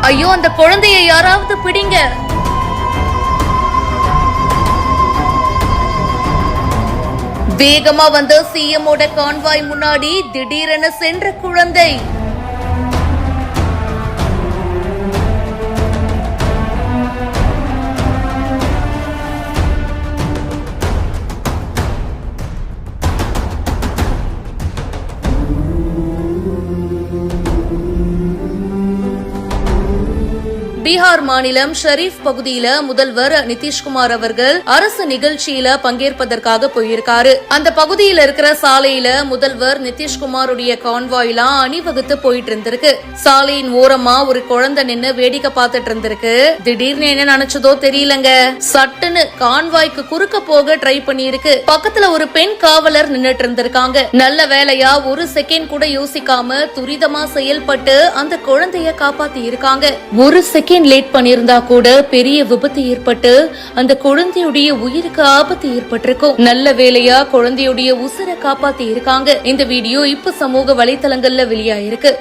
ஐயோ, அந்த குழந்தையை யாராவது பிடிங்க. வேகமா வந்த சிஎம்மோட கான்வாய் முன்னாடி திடீரென சென்ற குழந்தை. பீகார் மாநிலம் ஷரீப் பகுதியில முதல்வர் நிதிஷ்குமார் அவர்கள் அரசு நிகழ்ச்சியில பங்கேற்பதற்காக போயிருக்காரு. அந்த பகுதியில இருக்கிற சாலையில முதல்வர் நிதிஷ்குமாருடைய கான்வாய்லாம் அணிவகுத்து போயிட்டு இருந்திருக்கு. சாலையின் ஓரமா ஒரு குழந்தை நின்னு வேடிக்கை பார்த்துட்டு இருந்திருக்கு. திடீர்னு என்ன நினைச்சதோ தெரியலங்க, சட்டுன்னு கான்வாய்க்கு குறுக்க போக ட்ரை பண்ணிருக்கு. பக்கத்துல ஒரு பெண் காவலர் நின்னுட்டு இருந்திருக்காங்க. நல்ல வேலையா ஒரு செகண்ட் கூட யோசிக்காம துரிதமா செயல்பட்டு அந்த குழந்தைய காப்பாத்தி இருக்காங்க. ஒரு செகண்ட் லேட் பண்ணிருந்தா கூட பெரிய விபத்து ஏற்பட்டு அந்த குழந்தையுடைய உயிருக்கு ஆபத்து ஏற்பட்டிருக்கும். நல்ல வேலையா குழந்தையுடைய உசிரை காப்பாத்தி இருக்காங்க. இந்த வீடியோ இப்ப சமூக வலைதளங்கள்ல வெளியாயிருக்கு.